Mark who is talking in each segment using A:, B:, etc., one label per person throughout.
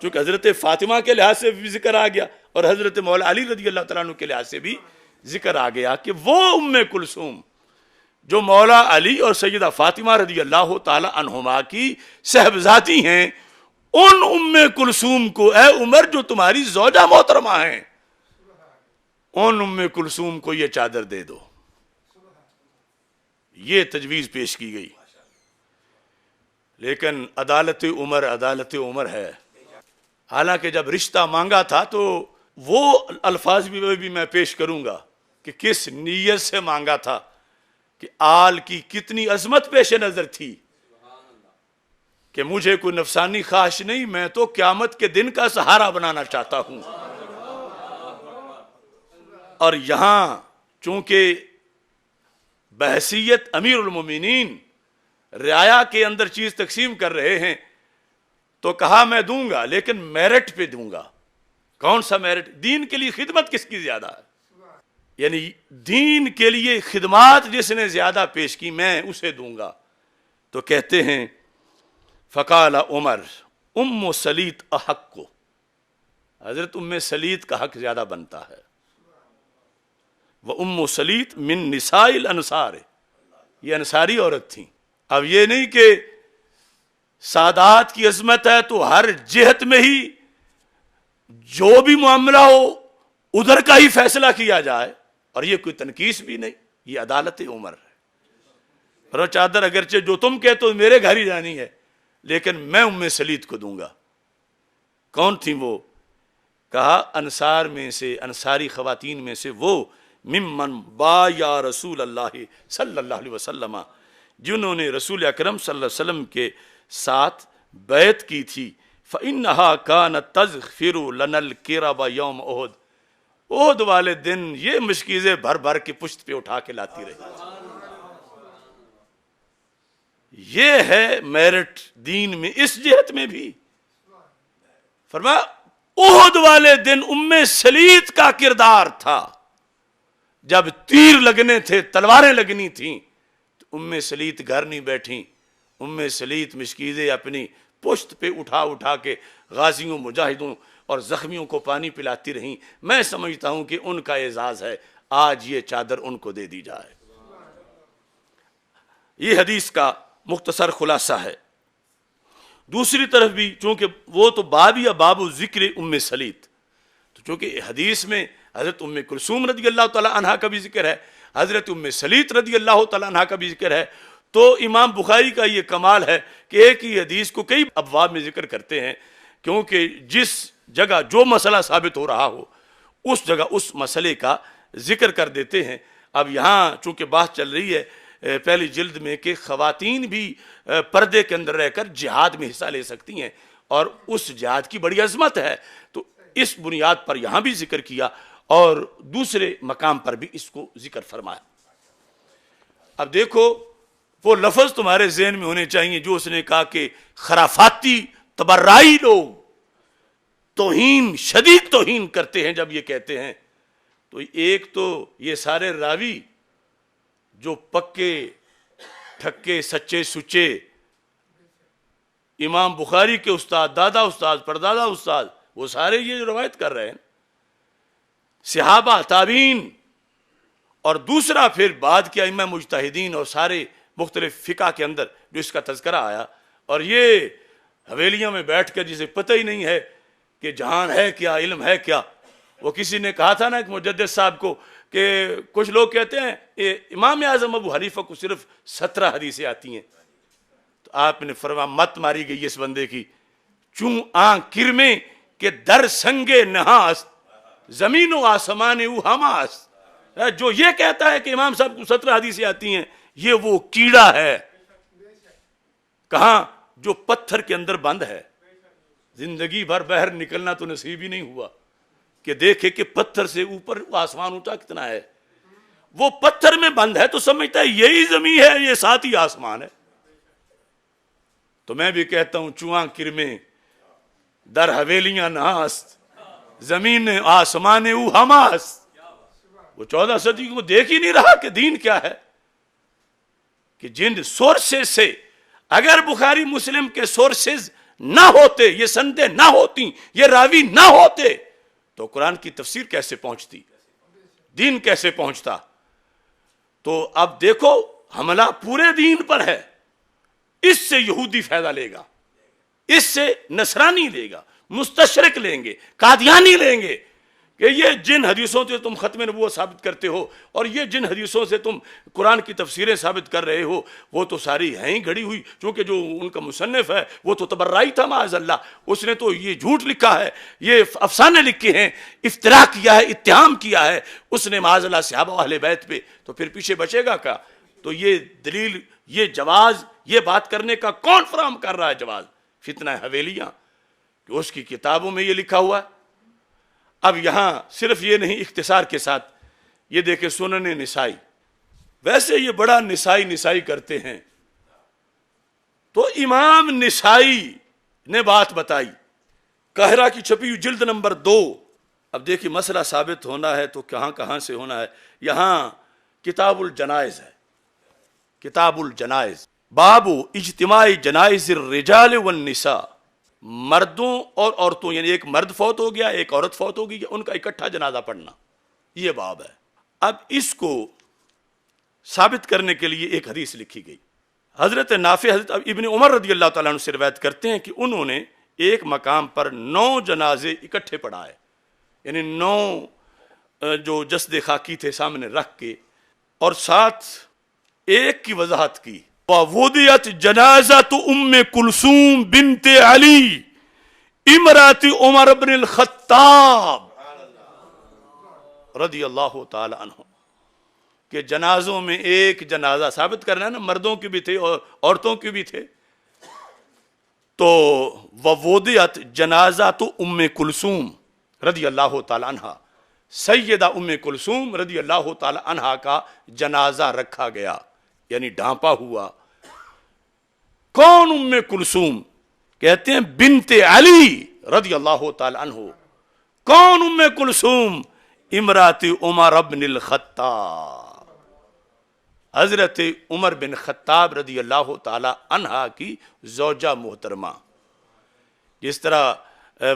A: چونکہ حضرت فاطمہ کے لحاظ سے بھی ذکر آ گیا اور حضرت مولا علی رضی اللہ تعالیٰ عنہ کے لحاظ سے بھی ذکر آ گیا کہ وہ ام کلثوم جو مولا علی اور سیدہ فاطمہ رضی اللہ تعالی عنہما کی صاحبزادی ہیں، ان ام کلثوم کو اے عمر جو تمہاری زوجہ محترمہ ہیں، ان ام کلثوم کو یہ چادر دے دو. یہ تجویز پیش کی گئی. لیکن عدالت عمر ہے. حالانکہ جب رشتہ مانگا تھا تو وہ الفاظ بھی میں پیش کروں گا کہ کس نیت سے مانگا تھا، کہ آل کی کتنی عظمت پیش نظر تھی کہ مجھے کوئی نفسانی خواہش نہیں، میں تو قیامت کے دن کا سہارا بنانا چاہتا ہوں. اور یہاں چونکہ بحیثیت امیر المومنین رعایا کے اندر چیز تقسیم کر رہے ہیں تو کہا میں دوں گا، لیکن میرٹ پہ دوں گا. کون سا میرٹ؟ دین کے لیے خدمت کس کی زیادہ ہے؟ یعنی دین کے لیے خدمات جس نے زیادہ پیش کی میں اسے دوں گا. تو کہتے ہیں فقال عمر ام سلیط احق کو، حضرت ام سلیط کا حق زیادہ بنتا ہے. وہ ام سلیط من نساء الانصار، یہ انصاری عورت تھیں. اب یہ نہیں کہ سادات کی عظمت ہے تو ہر جہت میں ہی جو بھی معاملہ ہو ادھر کا ہی فیصلہ کیا جائے، اور یہ کوئی تنقیص بھی نہیں، یہ عدالت عمر ہے. اور چادر اگرچہ جو تم کہتے ہو میرے گھر ہی جانی ہے، لیکن میں ام سلیط کو دوں گا. کون تھی وہ؟ کہا انصار میں سے، انصاری خواتین میں سے وہ ممن با یا رسول اللہ صلی اللہ علیہ وسلم، جنہوں نے رسول اکرم صلی اللہ علیہ وسلم کے ساتھ بیعت کی تھی. فَإِنَّهَا كَانَتْ تَزْخِرُ لَنَا الْكِرَبَ يَوْمَ اُحُدٍ، احد والے دن یہ مشکیزیں بھر بھر کے پشت پہ اٹھا کے لاتی رہی. یہ ہے میرٹ دین میں، اس جہت میں بھی. فرمایا احد والے دن ام سلیط کا کردار تھا، جب تیر لگنے تھے، تلواریں لگنی تھیں، تو ام سلیط گھر نہیں بیٹھیں. ام سلیط مشکیزیں اپنی پشت پہ اٹھا اٹھا کے غازیوں، مجاہدوں اور زخمیوں کو پانی پلاتی رہیں. میں سمجھتا ہوں کہ ان کا اعزاز ہے آج یہ چادر ان کو دے دی جائے. یہ حدیث کا مختصر خلاصہ ہے. دوسری طرف بھی چونکہ وہ تو باب یا باب ذکر ام سلیط، تو چونکہ حدیث میں حضرت ام کلثوم رضی اللہ تعالی عنہا کا بھی ذکر ہے، حضرت ام سلیط رضی اللہ تعالی عنہا کا بھی ذکر ہے، تو امام بخاری کا یہ کمال ہے کہ ایک ہی حدیث کو کئی ابواب میں ذکر کرتے ہیں، کیونکہ جس جگہ جو مسئلہ ثابت ہو رہا ہو اس جگہ اس مسئلے کا ذکر کر دیتے ہیں. اب یہاں چونکہ بات چل رہی ہے پہلی جلد میں کہ خواتین بھی پردے کے اندر رہ کر جہاد میں حصہ لے سکتی ہیں، اور اس جہاد کی بڑی عظمت ہے، تو اس بنیاد پر یہاں بھی ذکر کیا اور دوسرے مقام پر بھی اس کو ذکر فرمایا. اب دیکھو وہ لفظ تمہارے ذہن میں ہونے چاہیے جو اس نے کہا کہ خرافاتی تبرعی لوگ توہین، شدید توہین کرتے ہیں. جب یہ کہتے ہیں تو ایک تو یہ سارے راوی جو پکے ٹھکے سچے سچے امام بخاری کے استاد، دادا استاد، پردادا استاد، وہ سارے یہ روایت کر رہے ہیں، صحابہ، تابعین، اور دوسرا پھر بعد کے ائمہ مجتہدین اور سارے مختلف فقہ کے اندر جو اس کا تذکرہ آیا. اور یہ حویلیوں میں بیٹھ کر جسے پتہ ہی نہیں ہے کہ جہان ہے کیا، علم ہے کیا. وہ کسی نے کہا تھا نا ایک مجدد صاحب کو کہ کچھ لوگ کہتے ہیں امام اعظم ابو حنیفہ کو صرف 17 حدیثیں آتی ہیں، تو آپ نے فرمایا مت ماری گئی اس بندے کی، چوں آن کرمیں کہ در سنگے نہاست زمین و آسمان او ہماست. جو یہ کہتا ہے کہ امام صاحب کو 17 حدیثیں آتی ہیں، یہ وہ کیڑا ہے کہاں جو پتھر کے اندر بند ہے. زندگی بھر باہر نکلنا تو نصیب ہی نہیں ہوا کہ دیکھے کہ پتھر سے اوپر آسمان اونچا کتنا ہے. وہ پتھر میں بند ہے تو سمجھتا ہے یہی زمین ہے، یہ ساتھ ہی آسمان ہے. تو میں بھی کہتا ہوں چواں کرمیں در حویلیاں نہاست زمین آسمان او ہماست. وہ 14 صدی کو دیکھ ہی نہیں رہا کہ دین کیا ہے، کہ جن سورسز سے، اگر بخاری مسلم کے سورسز نہ ہوتے، یہ سندیں نہ ہوتی، یہ راوی نہ ہوتے، تو قرآن کی تفسیر کیسے پہنچتی، دین کیسے پہنچتا؟ تو اب دیکھو حملہ پورے دین پر ہے. اس سے یہودی فائدہ لے گا، اس سے نصرانی لے گا، مستشرق لیں گے، قادیانی لیں گے کہ یہ جن حدیثوں سے تم ختم نبوت ثابت کرتے ہو اور یہ جن حدیثوں سے تم قرآن کی تفسیریں ثابت کر رہے ہو وہ تو ساری ہیں ہی گھڑی ہوئی، چونکہ جو ان کا مصنف ہے وہ تو تبرعی تھا معاذ اللہ، اس نے تو یہ جھوٹ لکھا ہے، یہ افسانے لکھے ہیں، افتراء کیا ہے، اتہام کیا ہے اس نے معاذ اللہ صحابہ و اہل بیت پہ، تو پھر پیچھے بچے گا کیا؟ تو یہ دلیل، یہ جواز، یہ بات کرنے کا کون فراہم کر رہا ہے جواز؟ فتنہ حویلیاں، کہ اس کی کتابوں میں یہ لکھا ہوا ہے. اب یہاں صرف یہ نہیں، اختصار کے ساتھ یہ دیکھیں سنن نسائی، ویسے یہ بڑا نسائی کرتے ہیں، تو امام نسائی نے بات بتائی، قاہرہ کی چھپی ہوئی جلد نمبر 2. اب دیکھیں مسئلہ ثابت ہونا ہے تو کہاں سے ہونا ہے. یہاں کتاب الجنائز ہے، کتاب الجنائز، باب اجتماع جنائز الرجال والنساء، مردوں اور عورتوں، یعنی ایک مرد فوت ہو گیا، ایک عورت فوت ہو گئی، ان کا اکٹھا جنازہ پڑھنا، یہ باب ہے. اب اس کو ثابت کرنے کے لیے ایک حدیث لکھی گئی. حضرت نافع، حضرت ابن عمر رضی اللہ تعالیٰ عنہ سے روایت کرتے ہیں کہ انہوں نے ایک مقام پر 9 جنازے اکٹھے پڑھائے، یعنی 9 جو جسد خاکی تھے سامنے رکھ کے، اور ساتھ ایک کی وضاحت کی، وَوُضِعَتْ جَنَازَةُ أُمِّ كُلْثُومٍ بِنْتِ عَلِي امرأة عمر بن الخطاب رضی اللہ تعالی عنہ، کہ جنازوں میں ایک جنازہ ثابت کرنا ہے نا، مردوں کی بھی تھے اور عورتوں کی بھی تھے. تو وَوُضِعَتْ جَنَازَةُ أُمِّ كُلْثُومٍ رضی اللہ تعالی عنہ، سیدہ ام کلثوم رضی اللہ تعالی عنہا کا جنازہ رکھا گیا، یعنی ڈھانپا ہوا. کون ام کلثوم؟ کہتے ہیں بنت علی رضی اللہ تعالی عنہ. کون ام کلثوم؟ امرات عمر بن الخطاب، حضرت عمر بن خطاب رضی اللہ تعالی عنہا کی زوجہ محترمہ. جس طرح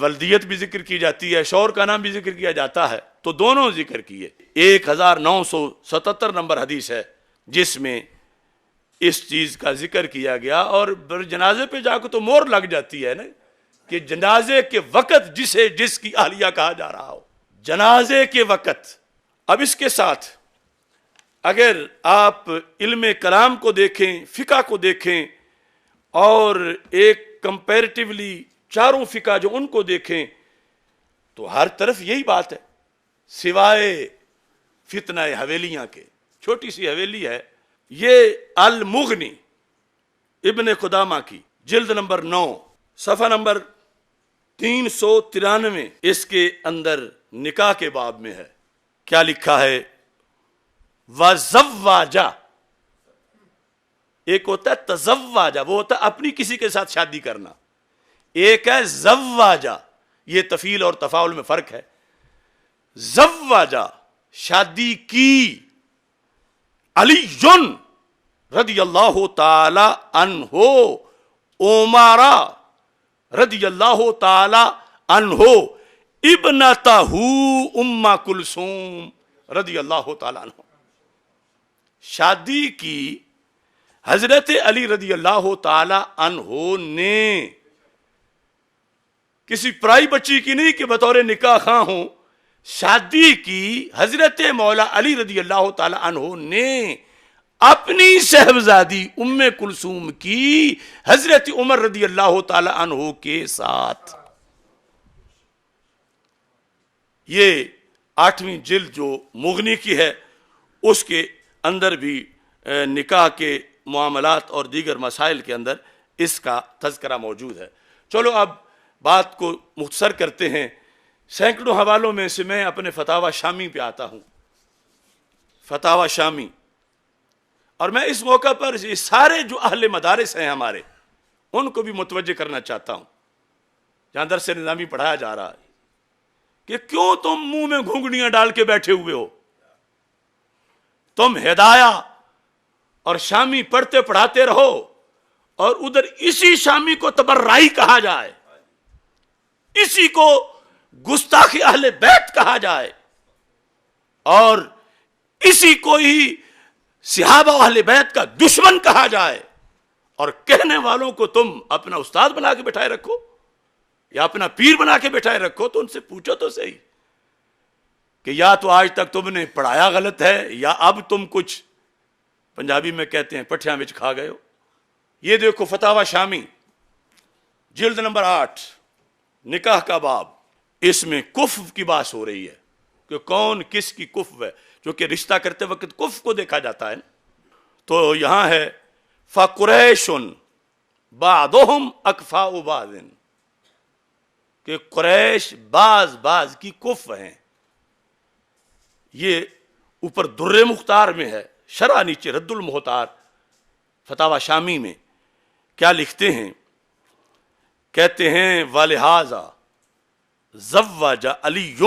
A: ولدیت بھی ذکر کی جاتی ہے، شوہر کا نام بھی ذکر کیا جاتا ہے، تو دونوں ذکر کیے. 1977 نمبر حدیث ہے جس میں اس چیز کا ذکر کیا گیا، اور جنازے پہ جا کے تو مور لگ جاتی ہے نا، کہ جنازے کے وقت جس کی اہلیہ کہا جا رہا ہو، جنازے کے وقت. اب اس کے ساتھ اگر آپ علم کلام کو دیکھیں، فقہ کو دیکھیں، اور ایک کمپیریٹیولی چاروں فقہ جو ان کو دیکھیں، تو ہر طرف یہی بات ہے، سوائے فتنہ حویلیاں کے. چھوٹی سی حویلی ہے، یہ المغنی ابن قدامہ کی جلد نمبر 9 صفحہ نمبر 393، اس کے اندر نکاح کے باب میں ہے. کیا لکھا ہے؟ وَزَوَّاجَ، ایک ہوتا ہے تزواجہ، وہ ہوتا ہے اپنی کسی کے ساتھ شادی کرنا، ایک ہے زواجہ، یہ تفعیل اور تفاعل میں فرق ہے. زواجہ شادی کی، علی رضی اللہ تعالی عنہ، عمر رضی اللہ تعالی عنہ، ابنتہ ام کلثوم رضی اللہ تعالی عنہ، شادی کی حضرت علی رضی اللہ تعالی عنہ نے، کسی پرائی بچی کی نہیں کہ بطور نکاح خواہ ہوں، شادی کی حضرت مولا علی رضی اللہ تعالی عنہ نے اپنی صاحبزادی ام کلثوم کی حضرت عمر رضی اللہ تعالی عنہ کے ساتھ. یہ 8ویں جلد جو مغنی کی ہے اس کے اندر بھی نکاح کے معاملات اور دیگر مسائل کے اندر اس کا تذکرہ موجود ہے. چلو اب بات کو مختصر کرتے ہیں. سینکڑوں حوالوں میں سے میں اپنے فتاوی شامی پہ آتا ہوں، فتاوی شامی، اور میں اس موقع پر یہ سارے جو اہل مدارس ہیں ہمارے ان کو بھی متوجہ کرنا چاہتا ہوں، جہاں درس نظامی پڑھایا جا رہا ہے، کہ کیوں تم منہ میں گھونگھڑیاں ڈال کے بیٹھے ہوئے ہو؟ تم ہدایہ اور شامی پڑھتے پڑھاتے رہو، اور ادھر اسی شامی کو تبرعی کہا جائے، اسی کو گستاخی اہل بیت کہا جائے، اور اسی کو ہی صحابہ اہل بیت کا دشمن کہا جائے، اور کہنے والوں کو تم اپنا استاد بنا کے بٹھائے رکھو یا اپنا پیر بنا کے بٹھائے رکھو، تو ان سے پوچھو تو صحیح کہ یا تو آج تک تم نے پڑھایا غلط ہے، یا اب تم کچھ پنجابی میں کہتے ہیں پٹھیاں وچ کھا گئے ہو۔ یہ دیکھو فتاوی شامی جلد نمبر 8 نکاح کا باب، اس میں کفو کی بات ہو رہی ہے کہ کون کس کی کفو ہے، جو کہ رشتہ کرتے وقت کفو کو دیکھا جاتا ہے۔ تو یہاں ہے فَقُرَيْشٌ بَعْضُهُمْ أَكْفَاءُ بَعْضٍ، کہ قریش بعض کی کفو ہیں۔ یہ اوپر در مختار میں ہے، شرح نیچے رد المحتار فتاوی شامی میں کیا لکھتے ہیں، کہتے ہیں وَلِهَذَا زَوَّجَ عَلِيٌّ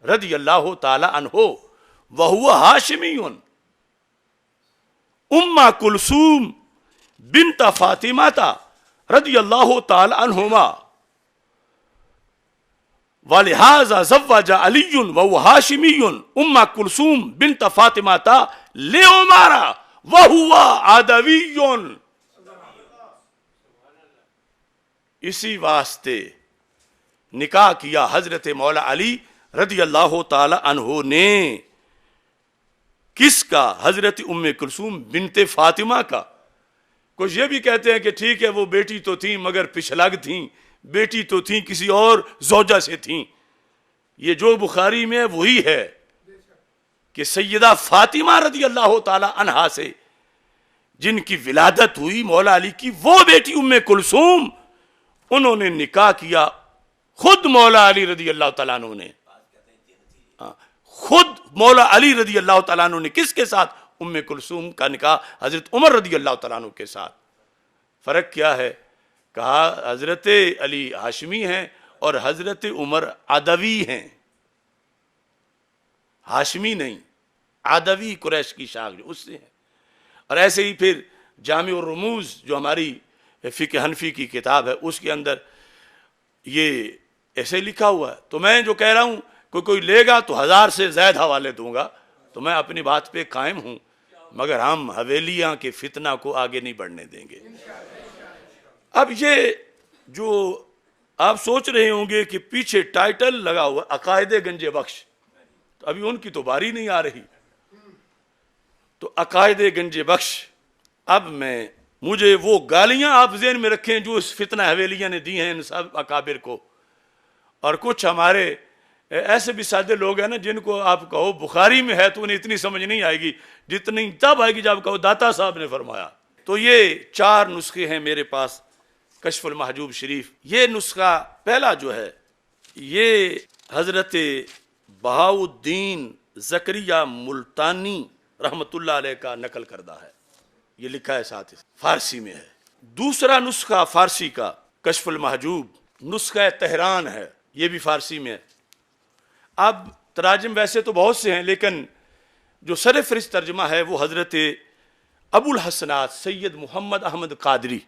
A: رضی اللہ تعالی عنہ وَهُوَ ہاشمی ام کلثوم بنت فاطمہ رضی اللہ تعالی عنہما، وَلِهَذَا زَوَّجَ عَلِيٌّ وَهُوَ ہاشمی ام کلثوم بنت فاطمہ لعمر وَهُوَ عدوی۔ اسی واسطے نکاح کیا حضرت مولا علی رضی اللہ تعالی عنہ نے، کس کا؟ حضرت ام کلثوم بنت فاطمہ کا۔ کچھ یہ بھی کہتے ہیں کہ ٹھیک ہے وہ بیٹی تو تھیں مگر پچھلگ تھیں، بیٹی تو تھیں کسی اور زوجہ سے تھیں۔ یہ جو بخاری میں وہی ہے کہ سیدہ فاطمہ رضی اللہ تعالی عنہا سے جن کی ولادت ہوئی مولا علی کی، وہ بیٹی ام کلثوم، انہوں نے نکاح کیا خود مولا علی رضی اللہ تعالیٰ عنہ نے، خود مولا علی رضی اللہ تعالیٰ عنہ نے کس کے ساتھ؟ ام کلثوم کا نکاح حضرت عمر رضی اللہ تعالیٰ عنہ کے ساتھ۔ فرق کیا ہے؟ کہا حضرت علی ہاشمی ہیں اور حضرت عمر عدوی ہیں، ہاشمی نہیں، عدوی قریش کی شاخ جو اس سے ہیں۔ اور ایسے ہی پھر جامع الرموز جو ہماری فقہ حنفی کی کتاب ہے، اس کے اندر یہ ایسے لکھا ہوا ہے۔ تو میں جو کہہ رہا ہوں کوئی لے گا تو 1000 سے زائد حوالے دوں گا، تو میں اپنی بات پہ قائم ہوں، مگر ہم حویلیاں کے فتنہ کو آگے نہیں بڑھنے دیں گے۔ اب یہ جو آپ سوچ رہے ہوں گے کہ پیچھے ٹائٹل لگا ہوا عقائد گنج بخش، تو ابھی ان کی تو باری نہیں آ رہی۔ تو عقائد گنج بخش، اب مجھے وہ گالیاں آپ ذہن میں رکھیں جو اس فتنہ حویلیاں نے دی ہیں ان سب اکابر کو، اور کچھ ہمارے ایسے بھی سادے لوگ ہیں نا جن کو آپ کہو بخاری میں ہے تو انہیں اتنی سمجھ نہیں آئے گی جتنی تب آئے گی جب کہو داتا صاحب نے فرمایا۔ تو یہ 4 نسخے ہیں میرے پاس کشف المحجوب شریف۔ یہ نسخہ پہلا جو ہے یہ حضرت بہاؤالدین زکریا ملتانی رحمت اللہ علیہ کا نقل کردہ ہے، یہ لکھا ہے ساتھ فارسی میں ہے۔ دوسرا نسخہ فارسی کا کشف المحجوب نسخہ تہران ہے، یہ بھی فارسی میں ہے۔ اب تراجم ویسے تو بہت سے ہیں، لیکن جو سر فہرست ترجمہ ہے وہ حضرت ابو الحسنات سید محمد احمد قادری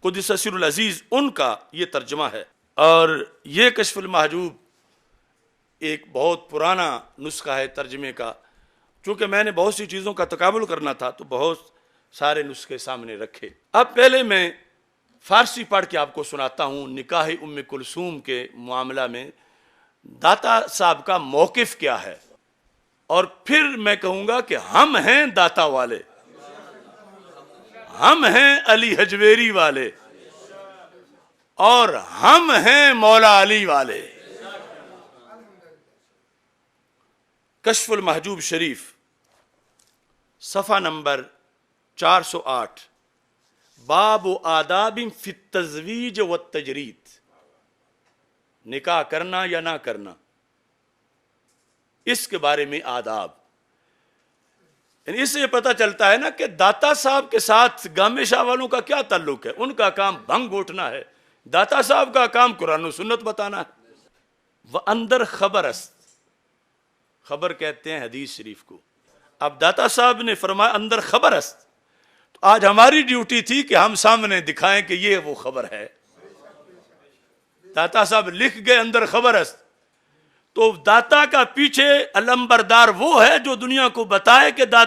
A: قدس سر العزیز ان کا یہ ترجمہ ہے۔ اور یہ کشف المحجوب ایک بہت پرانا نسخہ ہے ترجمے کا، چونکہ میں نے بہت سی چیزوں کا تقابل کرنا تھا تو بہت سارے نسخے سامنے رکھے۔ اب پہلے میں فارسی پڑھ کے آپ کو سناتا ہوں نکاح ام کلثوم کے معاملہ میں داتا صاحب کا موقف کیا ہے، اور پھر میں کہوں گا کہ ہم ہیں داتا والے، ہم ہیں علی حجویری والے، اور ہم ہیں مولا علی والے۔ کشف المحجوب شریف صفحہ نمبر 408، باب آداب فی التزویج والتجرید، نکاح کرنا یا نہ کرنا، اس کے بارے میں آداب۔ یعنی اس سے پتہ چلتا ہے نا کہ داتا صاحب کے ساتھ گامے شاہ والوں کا کیا تعلق ہے۔ ان کا کام بھنگ گھوٹنا ہے، داتا صاحب کا کام قرآن و سنت بتانا ہے۔ وہ اندر خبر است، خبر کہتے ہیں حدیث شریف کو۔ اب داتا صاحب نے فرمایا اندر خبر است، آج ہماری ڈیوٹی تھی کہ ہم سامنے دکھائیں کہ یہ وہ خبر ہے. داتا صاحب لکھ گئے اندر خبر است. تو داتا کا پیچھے علمبردار وہ ہے جو دنیا کو بتائے کہ داتا